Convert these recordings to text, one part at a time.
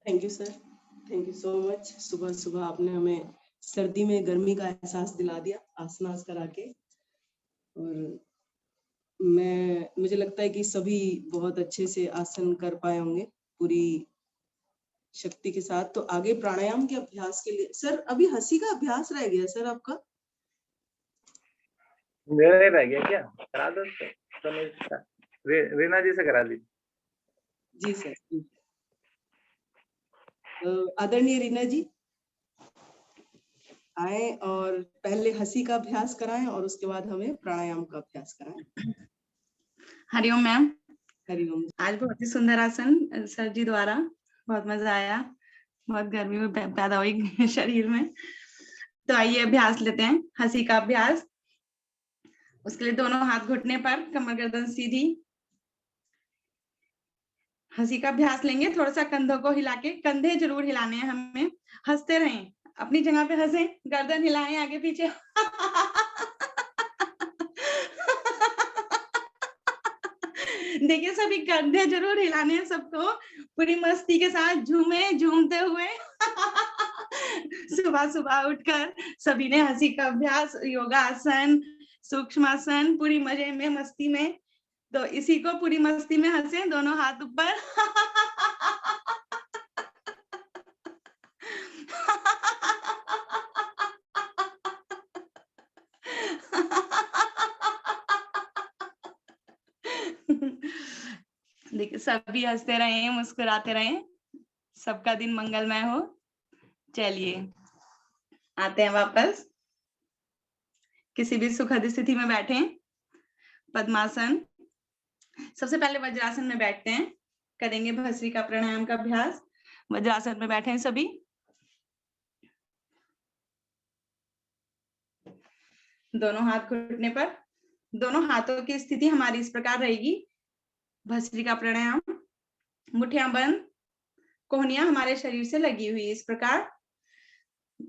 Thank you sir, thank you so much. सुबह सुबह आपने हमें सर्दी में गर्मी का एहसास दिला दिया आसनास करा के। और मुझे लगता है कि सभी बहुत अच्छे से आसन कर पाए होंगे पूरी शक्ति के साथ। तो आगे प्राणायाम के अभ्यास के लिए सर, अभी हंसी का अभ्यास रह गया सर आपका? मेरा ही रह गया क्या? करा दो तो रीना जी से करा दीजिए। जी सर। आदरणीय रीना जी आए और पहले हंसी का अभ्यास कराएं और उसके बाद हमें प्राणायाम का अभ्यास कराएं। हरिओम मैम। हरिओम। आज बहुत ही सुंदर आसन सर जी द्वारा, बहुत मजा आया, बहुत गर्मी में पैदा हुई शरीर में। तो आइए अभ्यास लेते हैं, हंसी का अभ्यास। उसके लिए दोनों हाथ घुटने पर, कमर गर्दन सीधी। हंसी का अभ्यास लेंगे, थोड़ा सा कंधों को हिला के, कंधे जरूर हिलाने हैं हमें। हंसते रहें, अपनी जगह पे हंसें, गर्दन हिलाएं आगे पीछे। देखिए सभी कंधे जरूर हिलाने हैं सबको, पूरी मस्ती के साथ झूमे, झूमते हुए। सुबह सुबह उठकर सभी ने हंसी का अभ्यास, योगासन, सूक्ष्मासन, पूरी मजे में, मस्ती में। तो इसी को पूरी मस्ती में हंसे, दोनों हाथ ऊपर। देखिए सभी हंसते रहें, मुस्कुराते रहें, सबका दिन मंगलमय हो। चलिए आते हैं वापस, किसी भी सुखद स्थिति में बैठें। पद्मासन, सबसे पहले वज्रासन में बैठते हैं, करेंगे भस्त्रिका प्राणायाम का अभ्यास। वज्रासन में बैठे हैं सभी। दोनों हाथ घुटने पर, दोनों हाथों की स्थिति हमारी इस प्रकार रहेगी। भस्त्रिका प्राणायाम, मुठ्ठियां बंद, कोहनियां हमारे शरीर से लगी हुई इस प्रकार।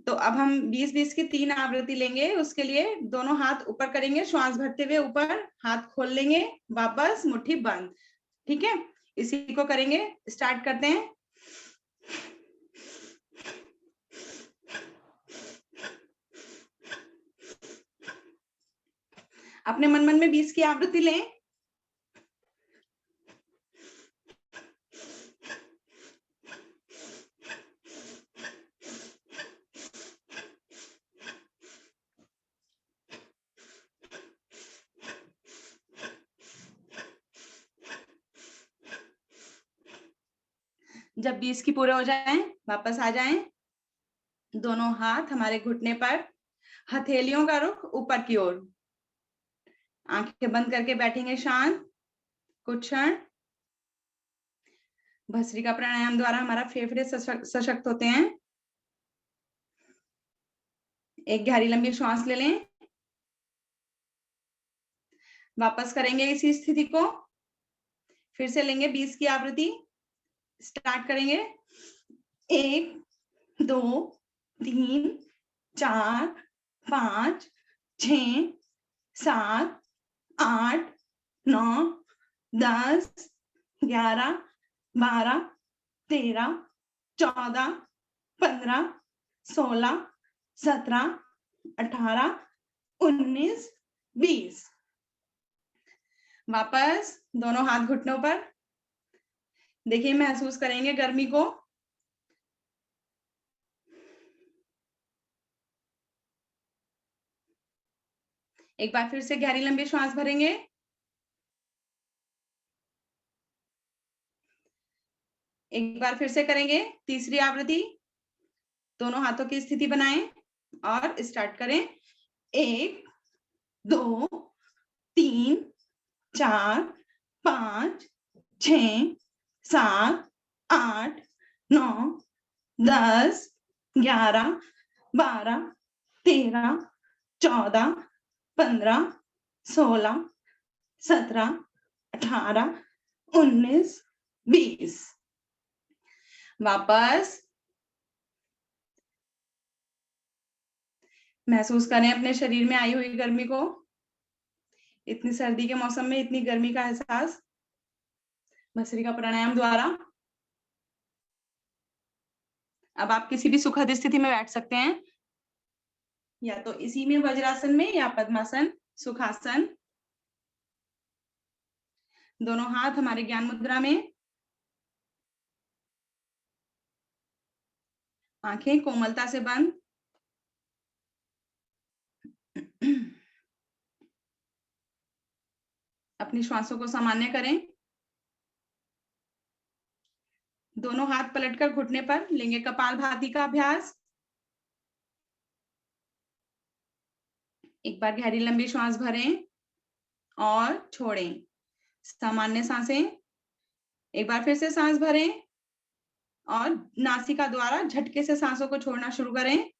तो अब हम 20-20 की 3 आवृत्ति लेंगे। उसके लिए दोनों हाथ ऊपर करेंगे, श्वास भरते हुए ऊपर, हाथ खोल लेंगे, वापस मुट्ठी बंद। ठीक है, इसी को करेंगे। स्टार्ट करते हैं। अपने मन मन में 20 की आवृत्ति लें। जब 20 की पूरे हो जाएं, वापस आ जाएं। दोनों हाथ हमारे घुटने पर, हथेलियों का रुख ऊपर की ओर। आंखें बंद करके बैठेंगे शांत कुछ क्षण। भस्त्रिका प्राणायाम द्वारा हमारा फेफड़े सशक्त होते हैं। एक गहरी लंबी श्वास ले लें, वापस करेंगे इसी स्थिति को। फिर से लेंगे 20 की आवृत्ति। स्टार्ट करेंगे। 1 2 3 4 5 6 7 8 9 10 11 12 13 14 15 16 17 18 19 20। वापस दोनों हाथ घुटनों पर। देखिए महसूस करेंगे गर्मी को। एक बार फिर से गहरी लंबी श्वास भरेंगे। एक बार फिर से करेंगे तीसरी आवृत्ति। दोनों हाथों की स्थिति बनाएं और स्टार्ट करें। 1 2 3 4 5 6 7 8 9 10 11 12 13 14 15 16 17 18 19 20। वापस महसूस करें अपने शरीर में आई हुई गर्मी को। इतनी सर्दी के मौसम में इतनी गर्मी का एहसास भस्त्रिका प्राणायाम द्वारा। अब आप किसी भी सुखद स्थिति में बैठ सकते हैं, या तो इसी में वज्रासन में या पद्मासन, सुखासन। दोनों हाथ हमारे ज्ञान मुद्रा में, आंखें कोमलता से बंद। अपनी श्वासों को सामान्य करें। दोनों हाथ पलटकर घुटने पर लेंगे कपालभाति का अभ्यास। एक बार गहरी लंबी श्वास भरें और छोड़ें, सामान्य सांसें। एक बार फिर से सांस भरें और नासिका द्वारा झटके से सांसों को छोड़ना शुरू करें।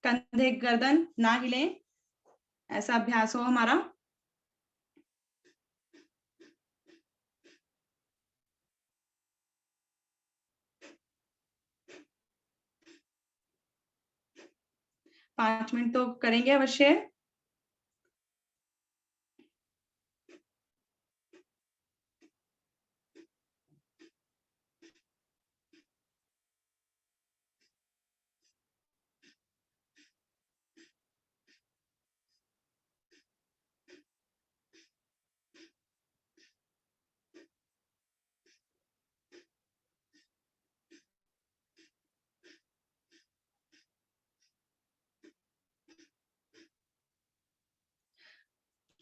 कंधे गर्दन ना हिलें, ऐसा अभ्यास हो हमारा। पांच मिनट तो करेंगे अवश्य।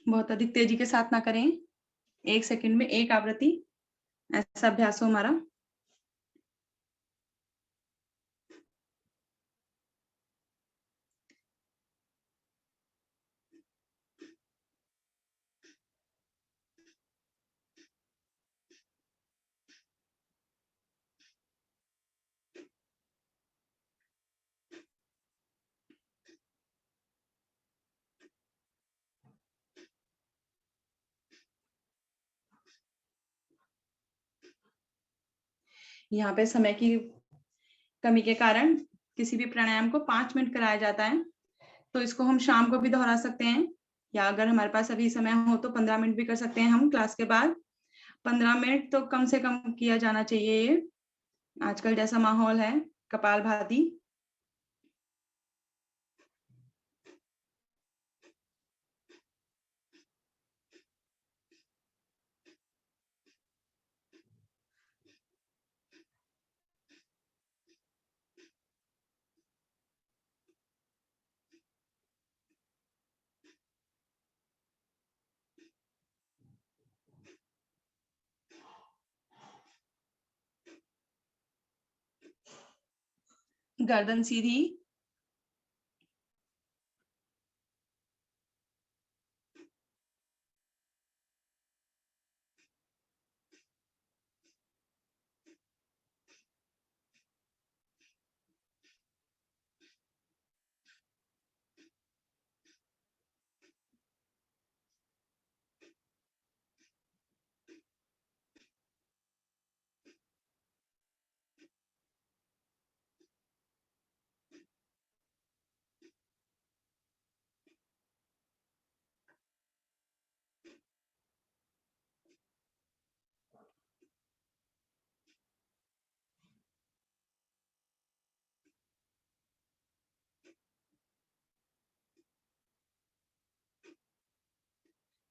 बहुत अधिक तेजी के साथ ना करें, 1 सेकंड में 1 आवृत्ति, ऐसा अभ्यास हो हमारा। यहाँ पे समय की कमी के कारण किसी भी प्राणायाम को 5 मिनट कराया जाता है, तो इसको हम शाम को भी दोहरा सकते हैं, या अगर हमारे पास अभी समय हो तो 15 मिनट भी कर सकते हैं हम क्लास के बाद। 15 मिनट तो कम से कम किया जाना चाहिए ये, आजकल जैसा माहौल है। कपालभाति। गर्दन सीधी।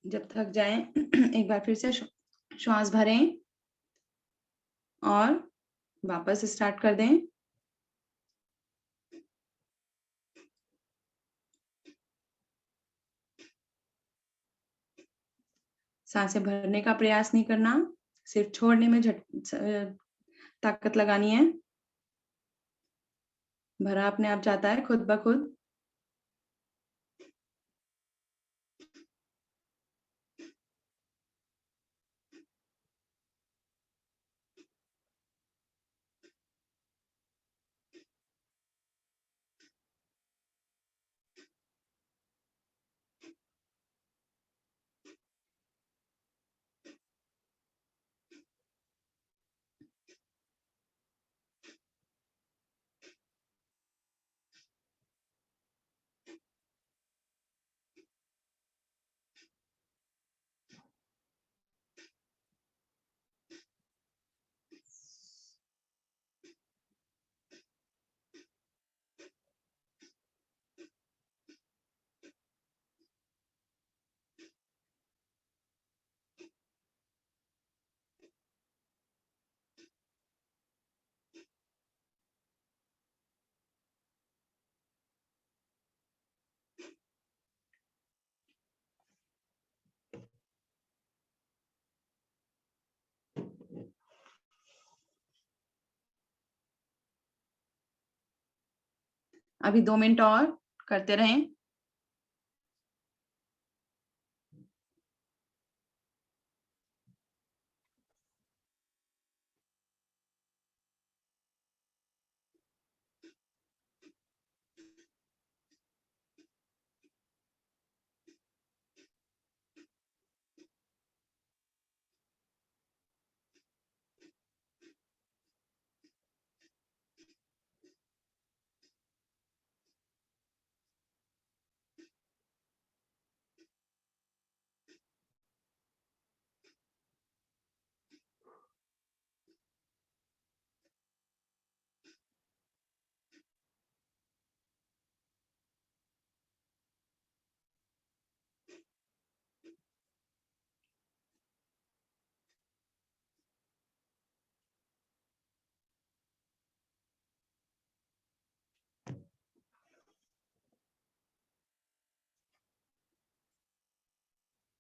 जब थक जाएं एक बार फिर से श्वास भरें और वापस स्टार्ट कर दें। सांसें भरने का प्रयास नहीं करना, सिर्फ छोड़ने में ताकत लगानी है। भरा अपने आप जाता है खुद ब खुद। अभी 2 मिनट और करते रहें।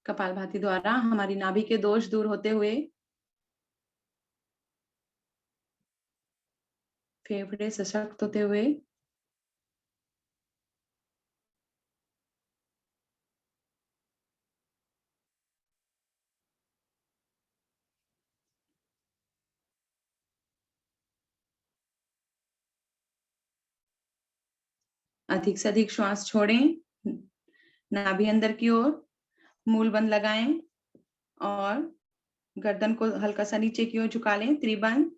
कपालभाति द्वारा हमारी नाभि के दोष दूर होते हुए फेफड़े सशक्त होते हुए अधिक से अधिक श्वास छोड़ें, नाभि अंदर की ओर, मूल बंद लगाएं और गर्दन को हल्का सा नीचे की ओर झुका लें। त्रिबंध,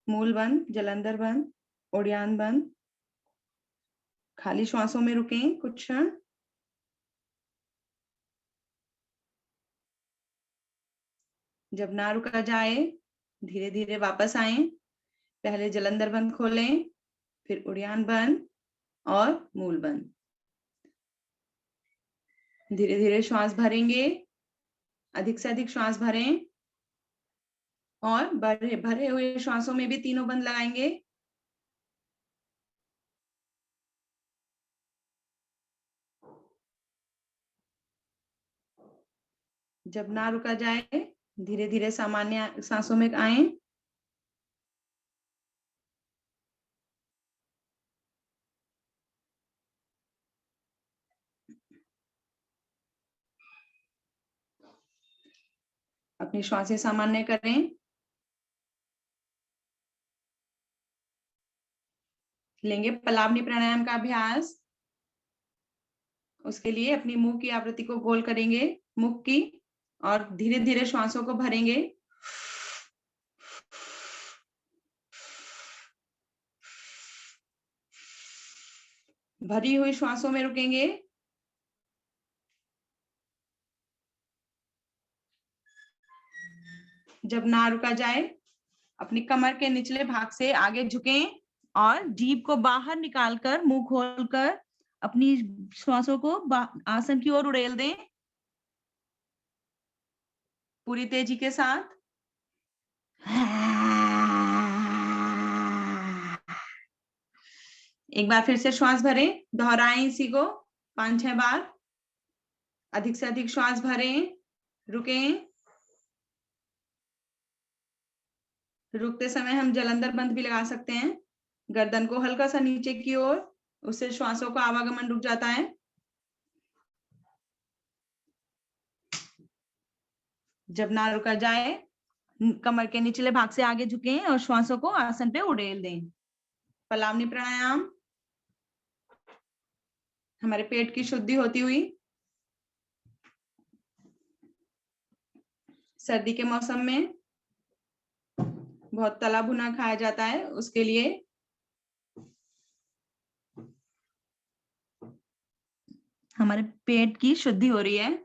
मूल बंद, जलंधर बंद, ओडियान बंद। खाली श्वासों में रुकें कुछ क्षण। जब ना रुका जाए धीरे धीरे वापस आए। पहले जलंधर बंद खोलें, फिर उड़ियान बंद और मूल बंद। धीरे धीरे श्वास भरेंगे, अधिक से अधिक श्वास भरें और भरे हुए श्वासों में भी तीनों बंद लगाएंगे। जब ना रुका जाए धीरे धीरे सामान्य सांसों में आए। अपनी श्वासें सामान्य करें। लेंगे पलावनी प्राणायाम का अभ्यास। उसके लिए अपनी मुंह की आवृत्ति को गोल करेंगे, मुख की, और धीरे धीरे श्वासों को भरेंगे। भरी हुई श्वासों में रुकेंगे। जब ना रुका जाए अपनी कमर के निचले भाग से आगे झुकें और जीभ को बाहर निकालकर मुंह खोलकर अपनी श्वासों को आसन की ओर उड़ेल दें पूरी तेजी के साथ। एक बार फिर से श्वास भरें, दोहराएं इसी को 5-6 बार। अधिक से अधिक श्वास भरें, रुकें। रुकते समय हम जलंधर बंद भी लगा सकते हैं। गर्दन को हल्का सा नीचे की ओर, उससे श्वासों का आवागमन रुक जाता है। जब ना रुका जाए कमर के निचले भाग से आगे झुकें और श्वासों को आसन पे उड़ेल दें। पलावनी प्राणायाम हमारे पेट की शुद्धि होती हुई। सर्दी के मौसम में बहुत तला भुना खाया जाता है, उसके लिए हमारे पेट की शुद्धि हो रही है।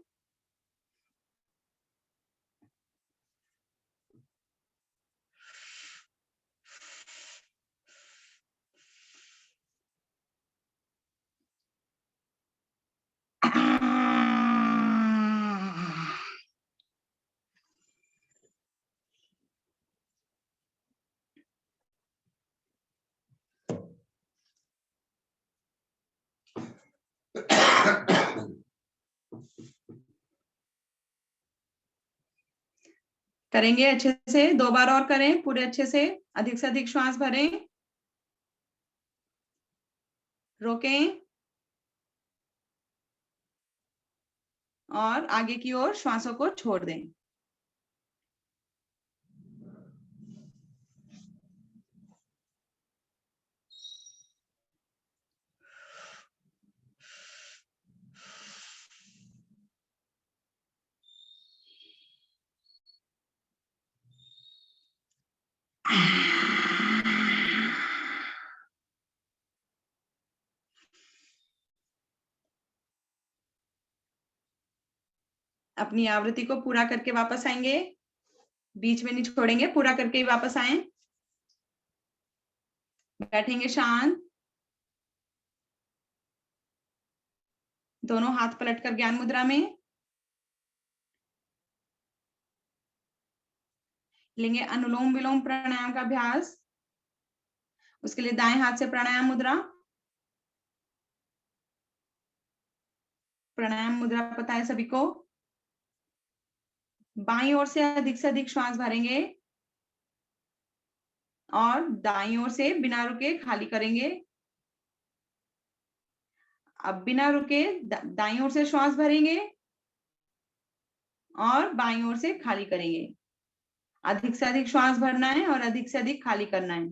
करेंगे अच्छे से, 2 बार और करें पूरे अच्छे से। अधिक से अधिक श्वास भरें। रोकें और आगे की ओर श्वासों को छोड़ दें। अपनी आवृत्ति को पूरा करके वापस आएंगे, बीच में नहीं छोड़ेंगे, पूरा करके ही वापस आए। बैठेंगे शांत, दोनों हाथ पलटकर ज्ञान मुद्रा में लेंगे। अनुलोम विलोम प्राणायाम का अभ्यास, उसके लिए दाएं हाथ से प्राणायाम मुद्रा। प्राणायाम मुद्रा पता है सभी को। बाईं ओर से अधिक श्वास भरेंगे और दाईं ओर से बिना रुके खाली करेंगे। अब बिना रुके दाईं ओर से श्वास भरेंगे और बाईं ओर से खाली करेंगे। अधिक से अधिक श्वास भरना है और अधिक से अधिक खाली करना है।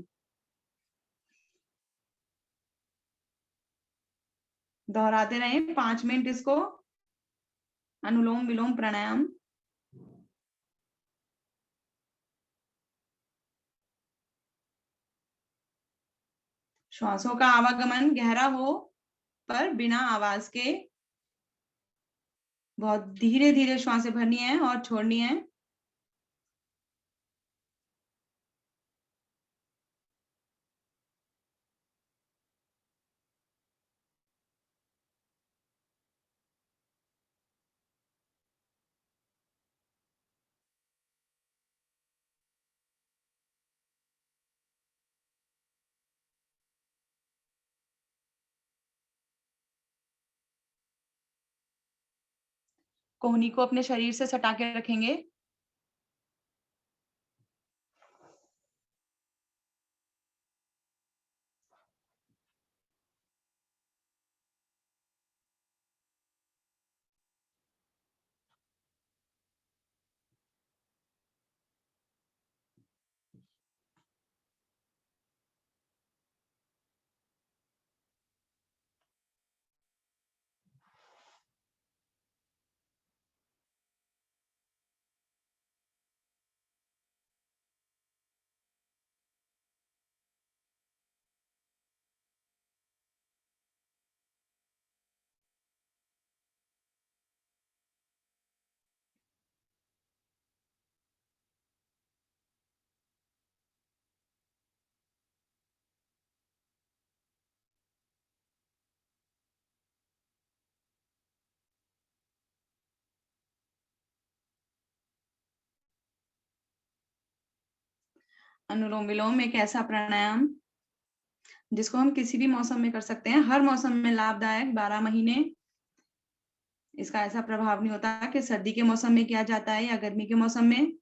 दोहराते रहें 5 मिनट इसको, अनुलोम विलोम प्राणायाम। श्वासों का आवागमन गहरा हो पर बिना आवाज के। बहुत धीरे धीरे श्वासें भरनी है और छोड़नी है। कोहनी को अपने शरीर से सटा के रखेंगे। अनुलोम विलोम एक ऐसा प्राणायाम जिसको हम किसी भी मौसम में कर सकते हैं, हर मौसम में लाभदायक। 12 महीने इसका ऐसा प्रभाव नहीं होता कि सर्दी के मौसम में किया जाता है या गर्मी के मौसम में।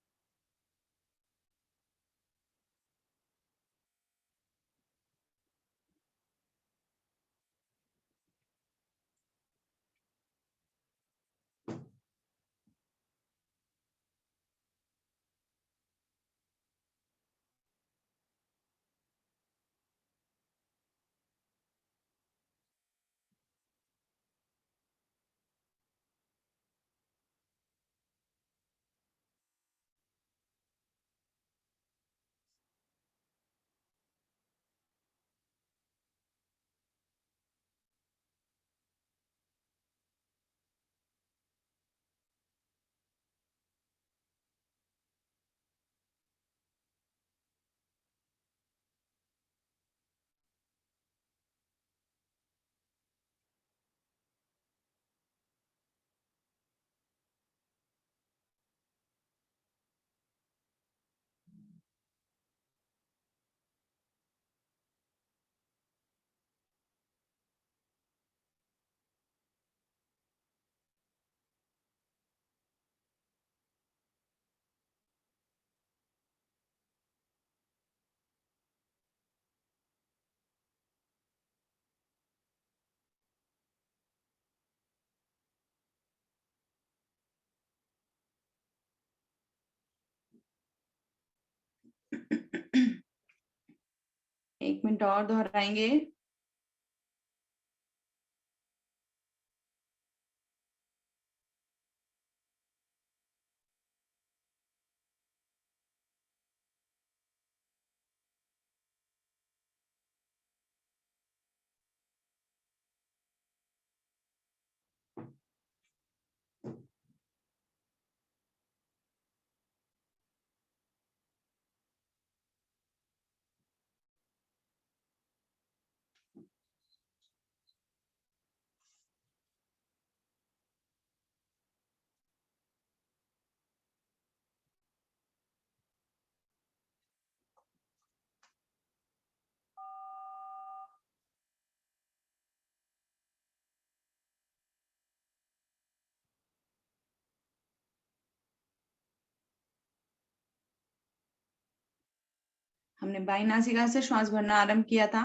1 मिनट और दोहराएंगे। हमने बाई नासिका से श्वास भरना आरंभ किया था।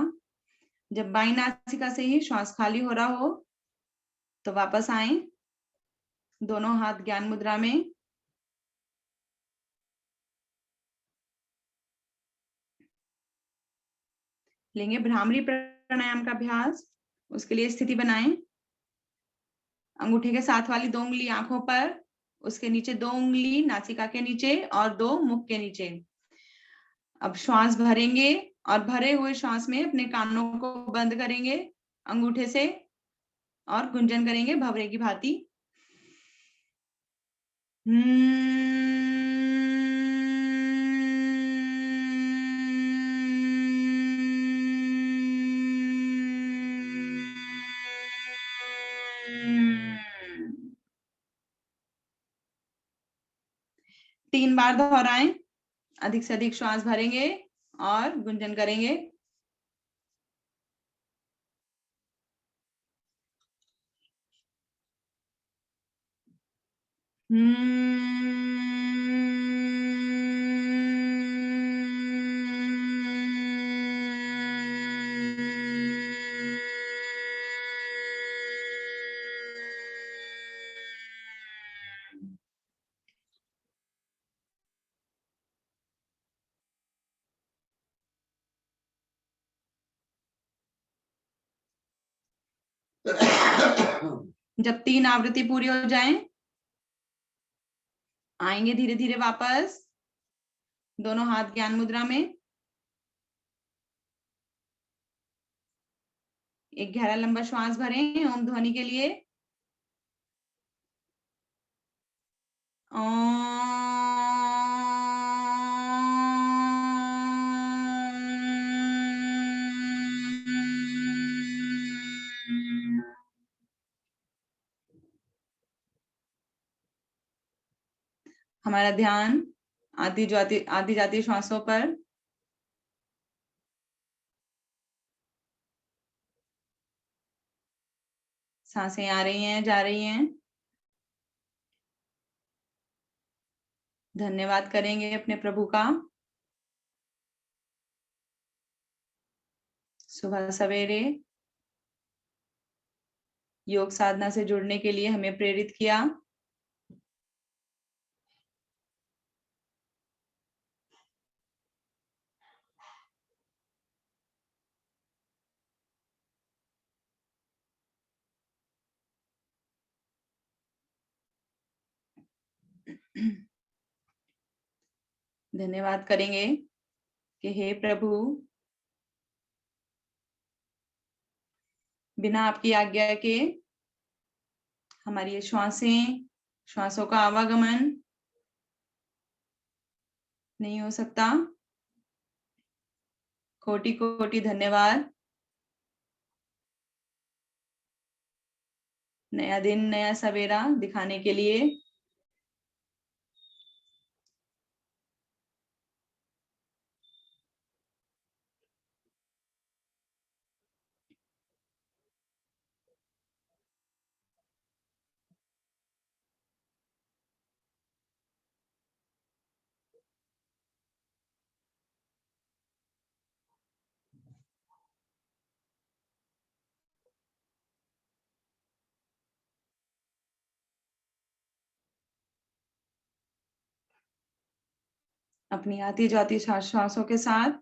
जब बाई नासिका से ही श्वास खाली हो रहा हो तो वापस आए, दोनों हाथ ज्ञान मुद्रा में। लेंगे भ्रामरी प्राणायाम का अभ्यास। उसके लिए स्थिति बनाएं। अंगूठे के साथ वाली 2 उंगली आंखों पर, उसके नीचे 2 उंगली नासिका के नीचे और 2 मुख के नीचे। अब श्वास भरेंगे और भरे हुए श्वास में अपने कानों को बंद करेंगे अंगूठे से और गुंजन करेंगे भंवरे की भांति। तीन बार दोहराएं। अधिक से अधिक श्वास भरेंगे और गुंजन करेंगे। जब 3 आवृत्ति पूरी हो जाएं, आएंगे धीरे धीरे वापस, दोनों हाथ ज्ञान मुद्रा में। एक गहरा लंबा श्वास भरें ओम ध्वनि के लिए। हमारा ध्यान आदि जाती श्वासों पर। सांसें आ रही हैं, जा रही हैं। धन्यवाद करेंगे अपने प्रभु का। सुबह सवेरे योग साधना से जुड़ने के लिए हमें प्रेरित किया। धन्यवाद करेंगे कि हे प्रभु, बिना आपकी आज्ञा के हमारी ये श्वासों का आवागमन नहीं हो सकता। कोटि कोटि धन्यवाद। नया दिन, नया सवेरा दिखाने के लिए। अपनी आती जाती श्वासों के साथ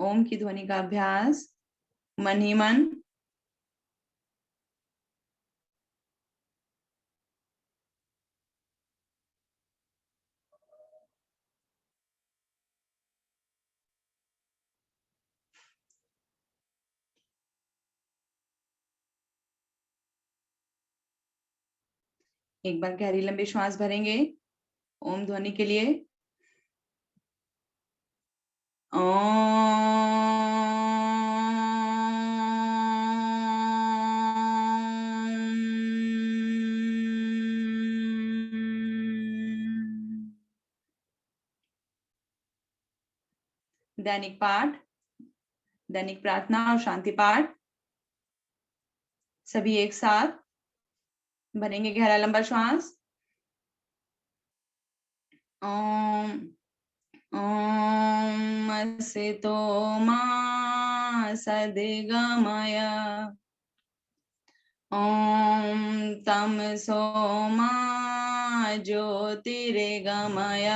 ओम की ध्वनि का अभ्यास मन ही मन। एक बार गहरी लंबी श्वास भरेंगे ओम ध्वनि के लिए। दैनिक पाठ, दैनिक प्रार्थना और शांति पाठ सभी एक साथ भरेंगे गहरा लंबा श्वास। ओम ओम असतो मा सद्गमय ओम तमसो मा ज्योतिर्गमय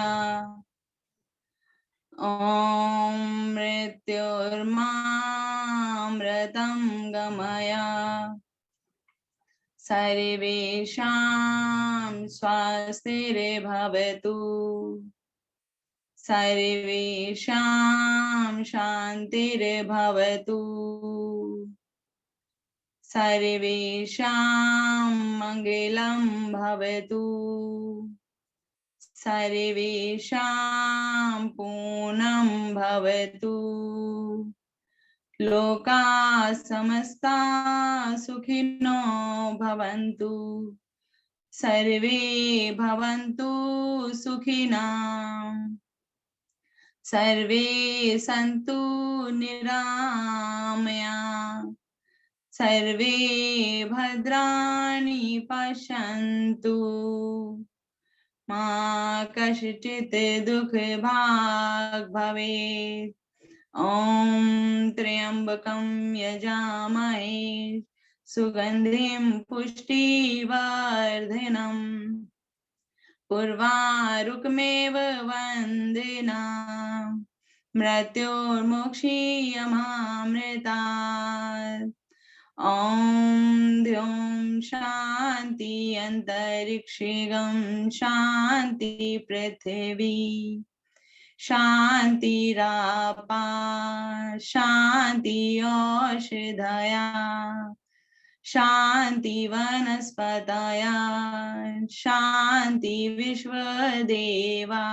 ओम मृत्युर्मामृतं गमय सर्वेषां स्वस्तिर्भवतु सर्वेषां शान्तिर्भवतु सर्वेषां मङ्गलं भवतु सर्वेषां पूर्णं भवतु लोकाः समस्ताः सुखिनो भवन्तु सर्वे भवन्तु सुखिनः सर्वे सन्तु निरामयाः सर्वे भद्राणि पश्यन्तु मा कश्चित् दुःखभाग् भवेत्। ॐ त्र्यम्बकं यजामहे सुगन्धिं पुष्टिवर्धनम् उर्वारुकमेव वन्दिनाम् मृत्योर्मुक्षीयमामृतात्। ॐ द्यौं शान्ति अन्तरिक्षिगं शान्ति पृथिवी शान्तिरापा शान्ति औषधया शान्ति वनस्पतया शान्ति विश्वदेवा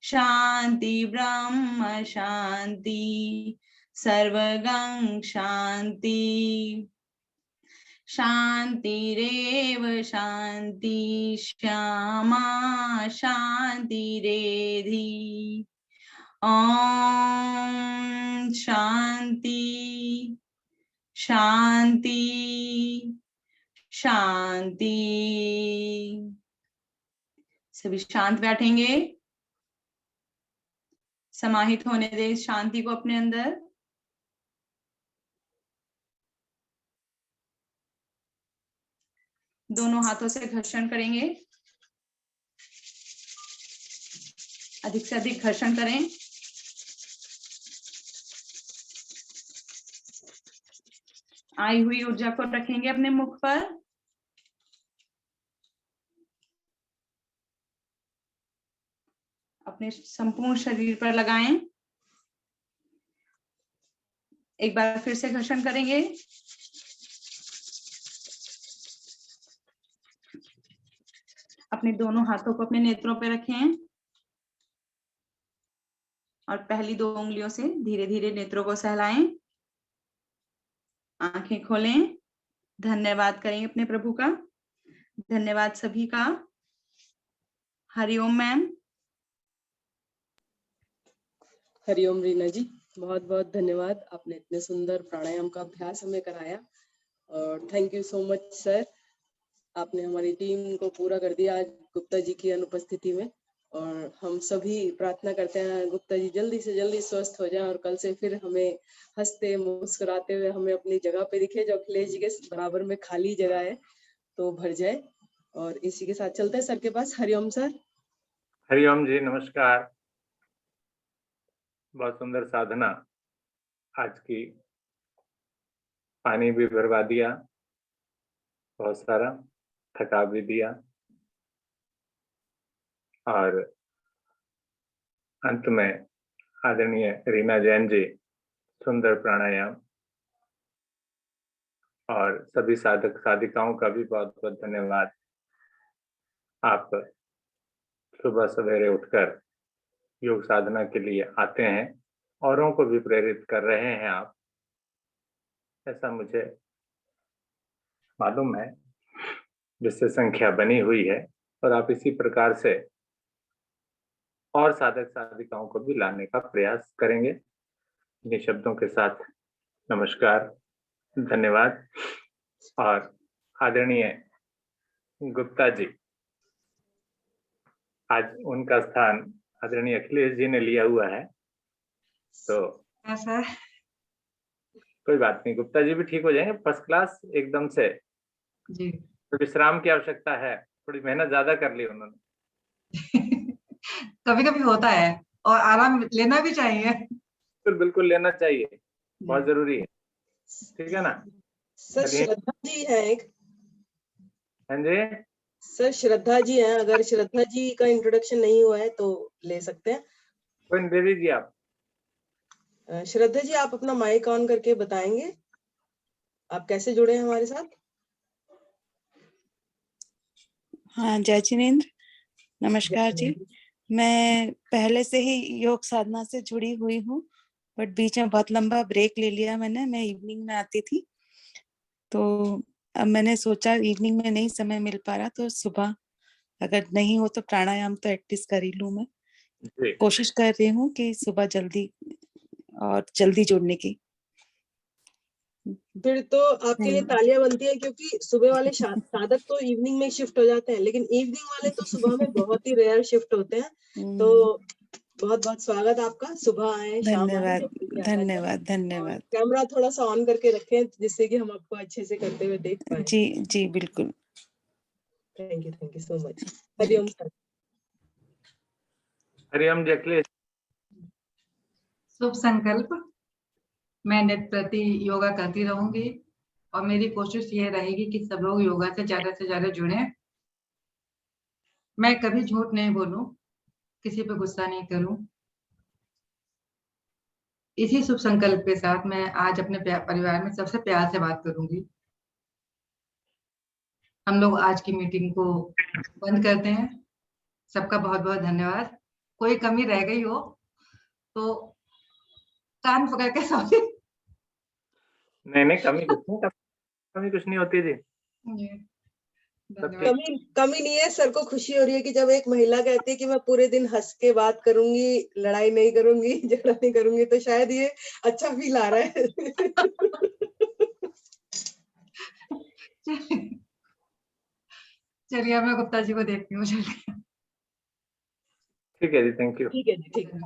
शान्ति ब्रह्म शान्ति सर्वगं शान्ति शान्तिरेव शान्ति श्यामा शान्तिरेधि। ॐ शान्ति शान्ति शान्ति। सभी शांत बैठेंगे, समाहित होने दे इस शांति को अपने अंदर। दोनों हाथों से घर्षण करेंगे, अधिक से अधिक घर्षण करें। आई हुई ऊर्जा को रखेंगे अपने मुख पर। अपने संपूर्ण शरीर पर लगाएं। एक बार फिर से घर्षण करेंगे। अपने दोनों हाथों को अपने नेत्रों पर रखें और पहली 2 उंगलियों से धीरे धीरे नेत्रों को सहलाएं। आंखें खोलें। धन्यवाद करेंगे अपने प्रभु का। धन्यवाद सभी का। हरिओम मैम। हरिओम रीना जी, बहुत बहुत धन्यवाद। आपने इतने सुंदर प्राणायाम का अभ्यास हमें कराया और thank you so much sir. आपने हमारी टीम को पूरा कर दिया आज गुप्ता जी की अनुपस्थिति में, और हम सभी प्रार्थना करते हैं गुप्ता जी जल्दी से जल्दी स्वस्थ हो जाएं और कल से फिर हमें हंसते मुस्कुराते हुए हमें अपनी जगह पे दिखे, जो अखिलेश जी के बराबर में खाली जगह है तो भर जाए। और इसी के साथ चलते हैं सर के पास। हरिओम सर। हरिओम जी, नमस्कार। बहुत सुंदर साधना आज की पानी भी भरवा दिया, बहुत सारा थका भी दिया, और अंत में आदरणीय रीना जैन जी सुंदर प्राणायाम, और सभी साधक साधिकाओं का भी बहुत बहुत धन्यवाद। आप सुबह सवेरे उठकर योग साधना के लिए आते हैं, औरों को भी प्रेरित कर रहे हैं आप, ऐसा मुझे मालूम है, जिससे संख्या बनी हुई है, और आप इसी प्रकार से और साधक साधिकाओं को भी लाने का प्रयास करेंगे। इन्हीं शब्दों के साथ नमस्कार, धन्यवाद। और आदरणीय गुप्ता जी, आज उनका स्थान आदरणीय अखिलेश जी ने लिया हुआ है, तो सर कोई बात नहीं, गुप्ता जी भी ठीक हो जाएंगे फर्स्ट क्लास एकदम से। जी तो विश्राम की आवश्यकता है, थोड़ी मेहनत ज्यादा कर ली उन्होंने। कभी कभी होता है और आराम लेना भी चाहिए। बिल्कुल बिल्कुल लेना चाहिए, बहुत जरूरी है, ठीक है ना। सर चलिए। श्रद्धा जी है एक। हाँ जी, सर श्रद्धा जी हैं, अगर श्रद्धा जी का इंट्रोडक्शन नहीं हुआ है तो ले सकते हैं। कोई दे दीजिए आप। श्रद्धा जी, आप अपना माइक ऑन करके बताएंगे आप कैसे जुड़े हैं हमारे साथ। हाँ, जय जिनेन्द्र, नमस्कार जी। मैं पहले से ही योग साधना से जुड़ी हुई हूँ, बट बीच में बहुत लंबा ब्रेक ले लिया मैंने। मैं इवनिंग में आती थी, तो अब मैंने सोचा इवनिंग में नहीं समय मिल पा रहा, तो सुबह अगर नहीं हो तो प्राणायाम तो एटलीस्ट कर ही लूँ। मैं जी, कोशिश कर रही हूँ कि सुबह जल्दी और जल्दी जुड़ने की। फिर तो आपके लिए तालियां बनती है, क्योंकि सुबह वाले साधक तो इवनिंग में शिफ्ट हो जाते हैं, लेकिन इवनिंग वाले तो सुबह में बहुत ही रेयर शिफ्ट होते हैं। तो बहुत बहुत स्वागत आपका, सुबह आए शाम आए, धन्यवाद, जब भी आना चाहें। धन्यवाद, धन्यवाद। कैमरा थोड़ा सा ऑन करके रखें जिससे कि हम आपको अच्छे से करते हुए देख पाए। जी जी बिल्कुल। Thank you so much. Hariom sir. Hariom जी अखिलेश। शुभ संकल्प। मैं नित्य प्रति योगा करती रहूंगी और मेरी कोशिश ये रहेगी कि सब लोग योगा से ज्यादा जुड़े। मैं कभी झूठ नहीं बोलूं, किसी पे गुस्सा नहीं करूं। इसी शुभ संकल्प के साथ मैं आज अपने परिवार में सबसे प्यार से बात करूंगी। हम लोग आज की मीटिंग को बंद करते हैं। सबका बहुत बहुत धन्यवाद। कोई कमी रह गई हो तो कान पकड़ के सॉरी। नहीं कमी कुछ नहीं, कमी कुछ नहीं होती जी। धन्यवाद। कमी नहीं है। सर को खुशी हो रही है कि जब एक महिला कहती है कि मैं पूरे दिन हंस के बात करूंगी, लड़ाई नहीं करूंगी, झगड़ा नहीं करूंगी, तो शायद ये अच्छा फील आ रहा है। चलिए मैं गुप्ता जी को देखती हूँ। ठीक है जी, थैंक यू। ठीक है जी, ठीक है।